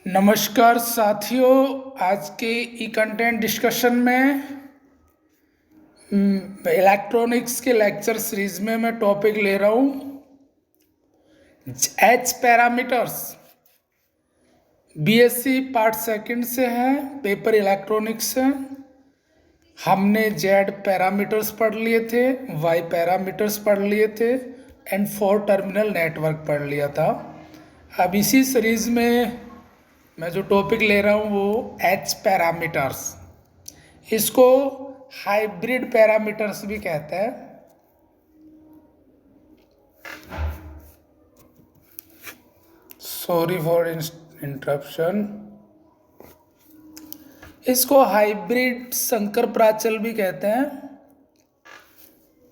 नमस्कार साथियों। आज के ई कंटेंट डिस्कशन में इलेक्ट्रॉनिक्स के लेक्चर सीरीज में मैं टॉपिक ले रहा हूँ H parameters. BSc part second से है, पेपर इलेक्ट्रॉनिक्स से। हमने जेड पैरामीटर्स पढ़ लिए थे, वाई पैरामीटर्स पढ़ लिए थे एंड फोर टर्मिनल नेटवर्क पढ़ लिया था। अब इसी सीरीज में मैं जो टॉपिक ले रहा हूँ वो एच पैरामीटर्स। इसको हाइब्रिड पैरामीटर्स भी कहते हैं। Sorry for interruption. इसको हाइब्रिड संकर प्राचल भी कहते हैं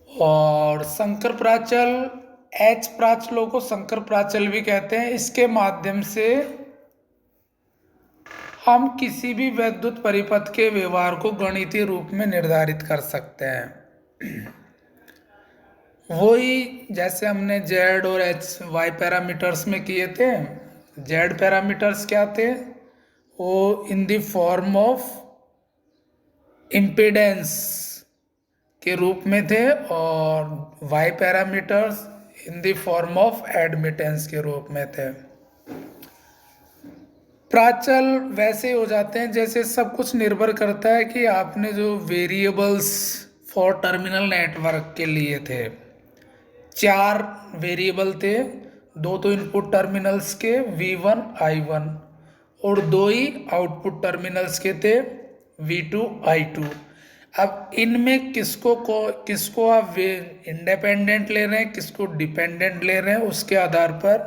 और संकर प्राचल एच प्राचलों को संकर प्राचल भी कहते हैं। इसके माध्यम से हम किसी भी वैद्युत परिपथ के व्यवहार को गणितीय रूप में निर्धारित कर सकते हैं। वही जैसे हमने जेड और एच वाई पैरामीटर्स में किए थे। जेड पैरामीटर्स क्या थे? वो in the form of impedance के रूप में थे और Y parameters in the form of admittance के रूप में थे। प्राचल वैसे हो जाते हैं जैसे सब कुछ निर्भर करता है कि आपने जो वेरिएबल्स फॉर टर्मिनल नेटवर्क के लिए थे, 4 वेरिएबल थे, 2 तो इनपुट टर्मिनल्स के V1 I1 और 2 ही आउटपुट टर्मिनल्स के थे V2 I2। अब इनमें किसको आप इंडिपेंडेंट ले रहे हैं, किसको डिपेंडेंट ले रहे हैं, उसके आधार पर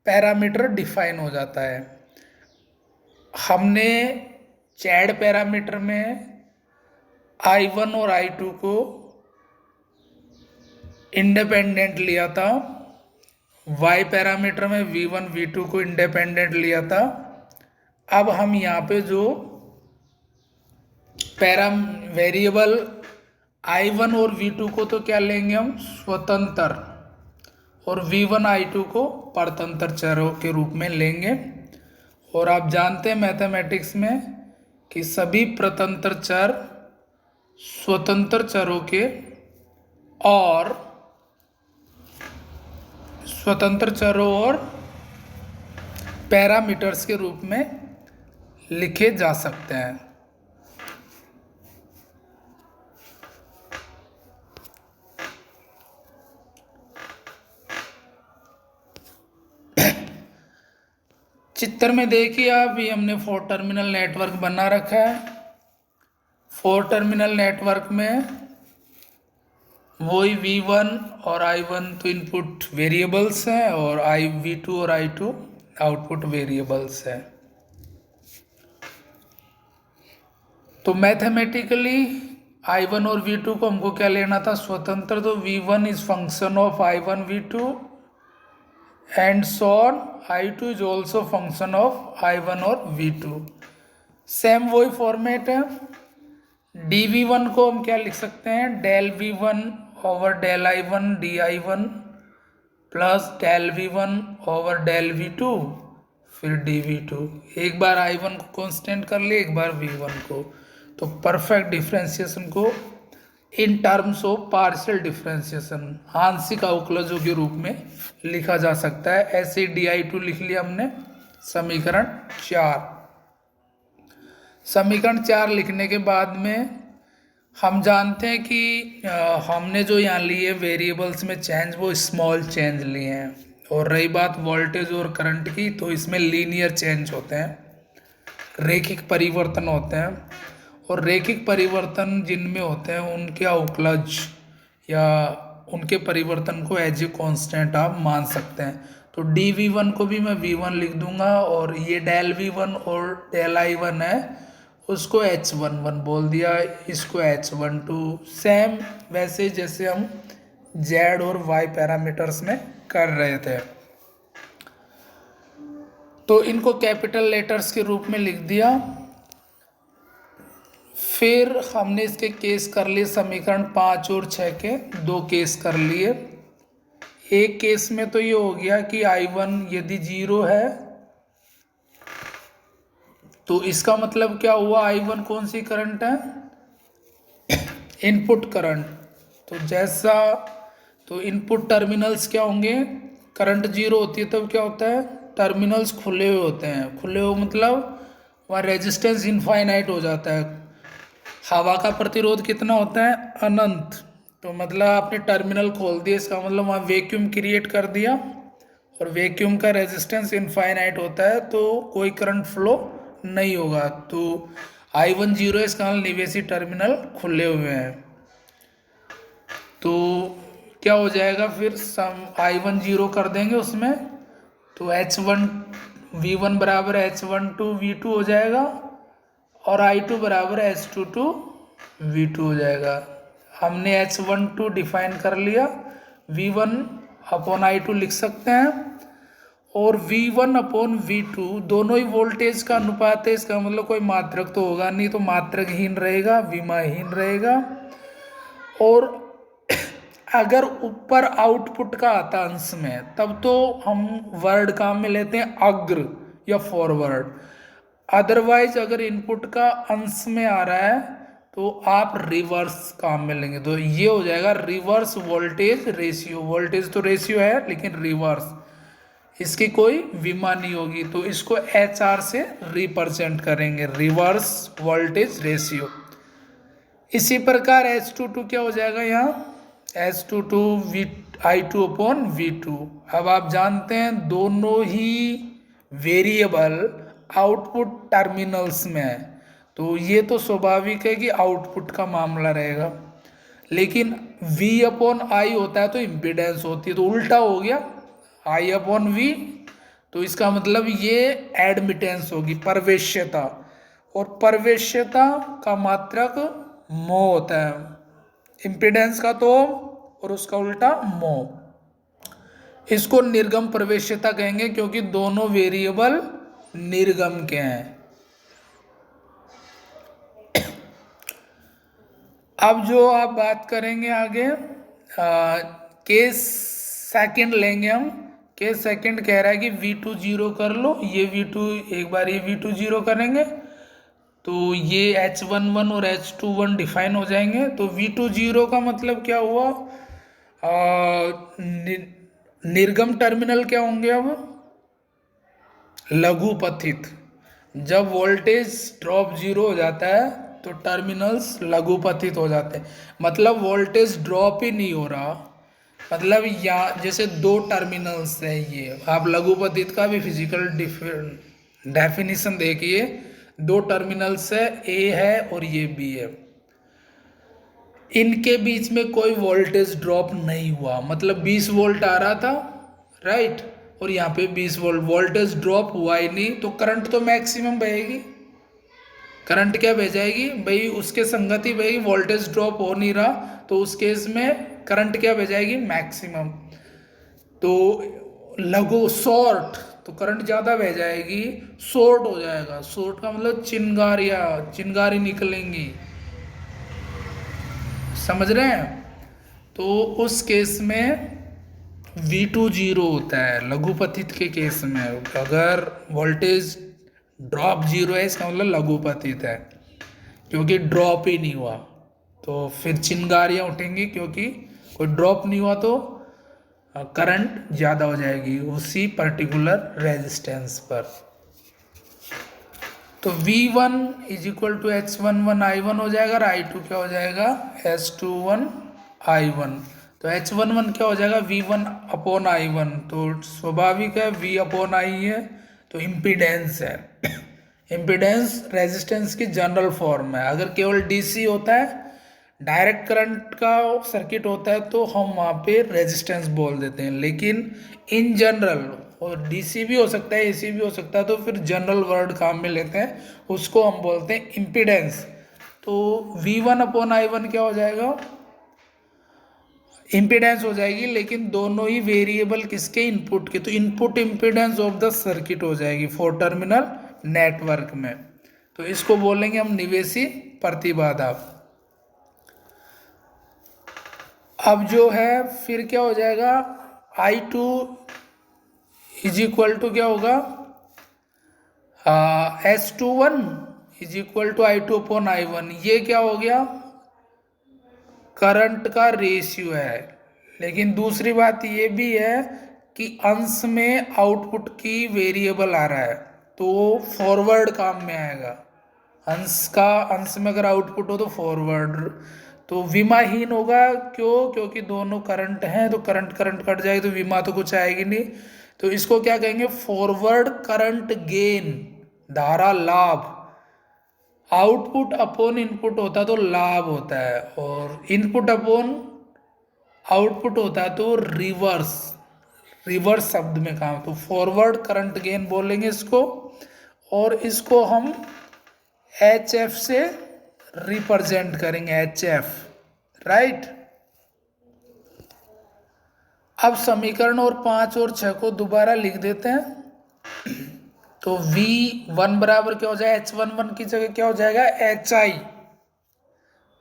पैरामीटर डिफाइन हो जाता है। हमने जेड पैरामीटर में I1 और I2 को इंडिपेंडेंट लिया था, वाई पैरामीटर में V1 V2 को इंडिपेंडेंट लिया था। अब हम यहाँ पे जो वेरिएबल I1 और V2 को तो क्या लेंगे हम स्वतंत्र, और V1 I2 को परतंत्र चरों के रूप में लेंगे। और आप जानते हैं मैथमेटिक्स में कि सभी प्रतंत्र चर स्वतंत्र चरों के और स्वतंत्र चरों और पैरामीटर्स के रूप में लिखे जा सकते हैं। चित्र में देखिए आप, ये हमने 4 टर्मिनल नेटवर्क बना रखा है। 4 टर्मिनल नेटवर्क में वही V1 और I1 तो इनपुट वेरिएबल्स हैं और V2 और I2 आउटपुट वेरिएबल्स हैं। तो मैथमेटिकली I1 और V2 को हमको क्या लेना था स्वतंत्र। तो V1 is function of I1 V2 and so on, I2 is also function of I1 और V2। सेम वही फॉर्मेट है। dV1 को हम क्या लिख सकते हैं, del V1 over del I1 dI1 plus del V1 over del V2 फिर dV2। एक बार I1 को कांस्टेंट कर लिए, एक बार V1 को। तो परफेक्ट डिफ्रेंसिएशन को in terms of partial differentiation आंशिक अवकलजों के रूप में लिखा जा सकता है। ऐसे dI2 लिख लिया हमने समीकरण 4। समीकरण 4 लिखने के बाद में हम जानते हैं कि हमने जो यहाँ लिए वेरिएबल्स में चेंज वो स्मॉल चेंज लिए हैं। और रही बात वोल्टेज और करंट की, तो इसमें लीनियर चेंज होते हैं, रैखिक परिवर्तन होते हैं। और रैखिक परिवर्तन जिनमें होते हैं उनके अवकलज या उनके परिवर्तन को एज ए कांस्टेंट आप मान सकते हैं। तो dV1 को भी मैं V1 लिख दूंगा और ये डेल V1 और डेल I1 है उसको H11 बोल दिया, इसको H12। सेम वैसे जैसे हम Z और Y पैरामीटर्स में कर रहे थे। तो इनको कैपिटल लेटर्स के रूप में लिख दिया। फिर हमने इसके केस कर लिए, समीकरण 5 और 6 के 2 केस कर लिए। एक केस में तो ये हो गया कि I1 यदि 0 है तो इसका मतलब क्या हुआ, I1 कौन सी करंट है, इनपुट करंट। तो जैसा, तो इनपुट टर्मिनल्स क्या होंगे, करंट जीरो होती है तब क्या होता है, टर्मिनल्स खुले हुए होते हैं, खुले हुए मतलब वहाँ रेजिस्टेंस इनफाइनाइट हो जाता है। हवा का प्रतिरोध कितना होता है, अनंत। तो मतलब आपने टर्मिनल खोल दिया, इसका मतलब वहाँ वैक्यूम क्रिएट कर दिया, और वैक्यूम का रेजिस्टेंस इनफाइनाइट होता है, तो कोई करंट फ्लो नहीं होगा। तो I1 जीरो, इसका मतलब निवेशी टर्मिनल खुले हुए हैं। तो क्या हो जाएगा फिर, सम I1 जीरो कर देंगे उसमें, तो H1 V1 बराबर H12 V2 हो जाएगा, और I2 बराबर H22 V2 हो जाएगा। हमने H12 डिफाइन कर लिया, V1 अपॉन I2 लिख सकते हैं, और V1 अपॉन V2 दोनों ही वोल्टेज का अनुपात है, इसका मतलब कोई मात्रक तो होगा नहीं, तो मात्रकहीन रहेगा, विमाहीन रहेगा। और अगर ऊपर आउटपुट का आता अंश में, तब तो हम वर्ड काम में लेते हैं अग्र या फॉरवर्ड। अदरवाइज अगर इनपुट का अंश में आ रहा है तो आप रिवर्स काम में लेंगे, तो ये हो जाएगा रिवर्स वोल्टेज रेशियो। वोल्टेज तो रेशियो है लेकिन रिवर्स, इसकी कोई विमा नहीं होगी, तो इसको HR से रिप्रेजेंट करेंगे, रिवर्स वोल्टेज रेशियो। इसी प्रकार H22 क्या हो जाएगा यहाँ, H22 I2 अपॉन V2। अब आप जानते हैं दोनों ही वेरिएबल आउटपुट टर्मिनल्स में है, तो ये तो स्वाभाविक है कि आउटपुट का मामला रहेगा। लेकिन V अपॉन I होता है तो इम्पिडेंस होती है, तो उल्टा हो गया, I अपॉन V, तो इसका मतलब ये एडमिटेंस होगी, प्रवेश्यता, और प्रवेश्यता का मात्रक मो होता है, इम्पिडेंस का तो, और उसका उल्टा मो। इसको निर्गम प्रवेश्यता कहेंगे क्योंकि दोनों वेरिएबल निर्गम के हैं। अब जो आप बात करेंगे आगे, केस सेकंड लेंगे हम। केस सेकंड कह रहा है कि V2 जीरो कर लो, ये V2 एक बार, ये V2 जीरो करेंगे तो ये H11 और H21 डिफाइन हो जाएंगे। तो V2 जीरो का मतलब क्या हुआ, निर्गम टर्मिनल क्या होंगे अब, लघुपथित। जब वोल्टेज ड्रॉप जीरो हो जाता है तो टर्मिनल्स लघुपथित हो जाते हैं, मतलब वोल्टेज ड्रॉप ही नहीं हो रहा, मतलब यहाँ जैसे दो टर्मिनल्स है, ये आप लघुपथित का भी फिजिकल डेफिनेशन देखिए, दो टर्मिनल्स है, A है और ये B है, इनके बीच में कोई वोल्टेज ड्रॉप नहीं हुआ, मतलब 20 वोल्ट आ रहा था, राइट, और यहाँ पे 20 वोल्ट, वोल्टेज ड्रॉप हुआ ही नहीं, तो करंट तो मैक्सिमम बहेगी। करंट क्या बह जाएगी भाई, उसके संगति बहेगी, वोल्टेज ड्रॉप हो नहीं रहा, तो उस केस में करंट क्या बह जाएगी, मैक्सिमम। तो लघु शॉर्ट, तो करंट ज़्यादा बह जाएगी, शॉर्ट हो जाएगा। शॉर्ट का मतलब चिंगारी निकलेंगी, समझ रहे हैं। तो उस केस में V2 जीरो होता है लघुपथित के केस में। अगर वोल्टेज ड्रॉप जीरो है इसका मतलब लघुपथित है, क्योंकि ड्रॉप ही नहीं हुआ, तो फिर चिंगारियाँ उठेंगी, क्योंकि कोई ड्रॉप नहीं हुआ तो करंट ज़्यादा हो जाएगी उसी पर्टिकुलर रेजिस्टेंस पर। तो V1 is equal to H11 I1 हो जाएगा, और I2 क्या हो जाएगा, H21 I1। तो H11 क्या हो जाएगा, V1 अपॉन I1, तो स्वाभाविक है V अपॉन I है, तो इम्पिडेंस है। इम्पिडेंस रेजिस्टेंस की जनरल फॉर्म है। अगर केवल DC होता है, डायरेक्ट करंट का सर्किट होता है, तो हम वहाँ पे रेजिस्टेंस बोल देते हैं, लेकिन इन जनरल, और DC भी हो सकता है, AC भी हो सकता है, तो फिर जनरल वर्ड काम में लेते हैं, उसको हम बोलते हैं इम्पिडेंस। तो V1 अपॉन I1 क्या हो जाएगा, इम्पिडेंस हो जाएगी, लेकिन दोनों ही वेरिएबल किसके, इनपुट के, तो input impedance of the circuit हो जाएगी 4 टर्मिनल नेटवर्क में। तो इसको बोलेंगे हम निवेशी प्रतिबाधा। अब जो है फिर क्या हो जाएगा, I2 इज इक्वल टू क्या होगा, S21 is equal to I2/I1, ये क्या हो गया, करंट का रेशियो है। लेकिन दूसरी बात ये भी है कि अंश में आउटपुट की वेरिएबल आ रहा है, तो फॉरवर्ड काम में आएगा। अंश में अगर आउटपुट हो तो फॉरवर्ड, तो विमाहीन होगा। क्यों? क्योंकि दोनों करंट हैं, तो करंट करंट कट जाएगी तो विमा तो कुछ आएगी नहीं। तो इसको क्या कहेंगे, फॉरवर्ड करंट गेन, धारा लाभ। आउटपुट अपॉन इनपुट होता तो लाभ होता है, और इनपुट अपॉन आउटपुट होता है तो रिवर्स, रिवर्स शब्द में काम। तो फॉरवर्ड करंट गेन बोलेंगे इसको, और इसको हम HF से रिप्रेजेंट करेंगे, HF, राइट। अब समीकरण और 5 और 6 को दोबारा लिख देते हैं। तो V1 बराबर क्या हो जाएगा, H11 की जगह क्या हो जाएगा, HI,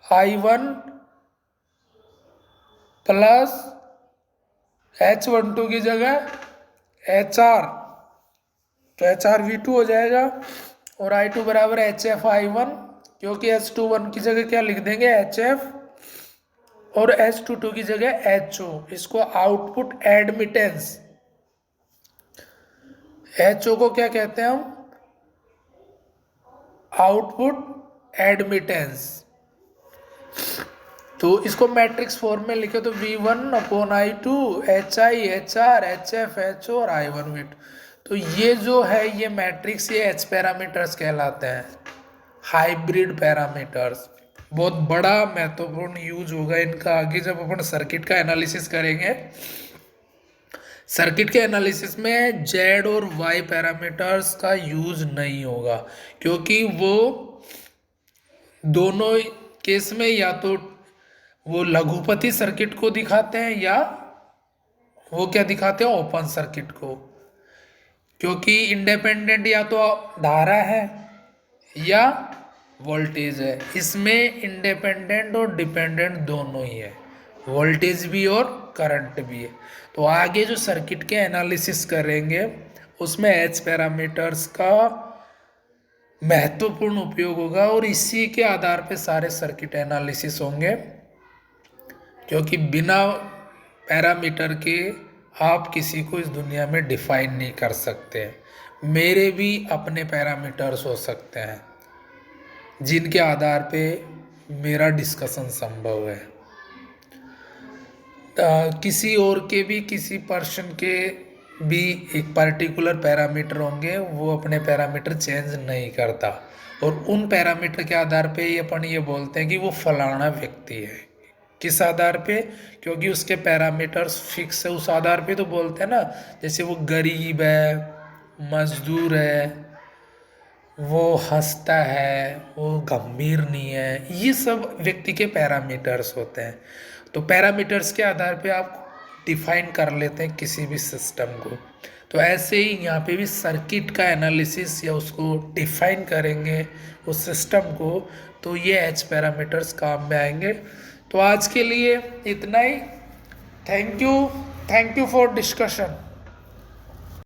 I1 प्लस H12 की जगह HR, तो HRV2 हो जाएगा। और I2 बराबर HF I1, क्योंकि H21 की जगह क्या लिख देंगे, HF, और H22 की जगह HO। इसको आउटपुट एडमिटेंस, HO को क्या कहते हैं हम, आउटपुट एडमिटेंस। तो इसको मैट्रिक्स फॉर्म में लिखे तो V1/I2 HI HR HF HO और I1V2। तो ये जो है ये मैट्रिक्स, ये H पैरामीटर्स कहलाते हैं, हाइब्रिड पैरामीटर्स। बहुत बड़ा महत्वपूर्ण यूज होगा इनका आगे जब अपन सर्किट का एनालिसिस करेंगे। सर्किट के एनालिसिस में Z और Y पैरामीटर्स का यूज नहीं होगा, क्योंकि वो दोनों केस में या तो वो लघुपति सर्किट को दिखाते हैं या वो क्या दिखाते हैं, ओपन सर्किट को। क्योंकि इंडिपेंडेंट या तो धारा है या वोल्टेज है, इसमें इंडिपेंडेंट और डिपेंडेंट दोनों ही है, वोल्टेज भी और करंट भी है। तो आगे जो सर्किट के एनालिसिस करेंगे उसमें H पैरामीटर्स का महत्वपूर्ण उपयोग होगा, और इसी के आधार पे सारे सर्किट एनालिसिस होंगे। क्योंकि बिना पैरामीटर के आप किसी को इस दुनिया में डिफाइन नहीं कर सकते। मेरे भी अपने पैरामीटर्स हो सकते हैं जिनके आधार पे मेरा डिस्कशन संभव है। किसी और के भी, किसी पर्सन के भी एक पर्टिकुलर पैरामीटर होंगे, वो अपने पैरामीटर चेंज नहीं करता, और उन पैरामीटर के आधार पे ही अपन ये बोलते हैं कि वो फलाना व्यक्ति है। किस आधार पे? क्योंकि उसके पैरामीटर्स फिक्स है, उस आधार पे तो बोलते हैं ना। जैसे वो गरीब है, मजदूर है, वो हंसता है, वो गंभीर नहीं है, ये सब व्यक्ति के पैरामीटर्स होते हैं। तो पैरामीटर्स के आधार पे आप डिफाइन कर लेते हैं किसी भी सिस्टम को। तो ऐसे ही यहाँ पे भी सर्किट का एनालिसिस या उसको डिफाइन करेंगे उस सिस्टम को, तो ये H पैरामीटर्स काम में आएंगे। तो आज के लिए इतना ही। Thank you for discussion.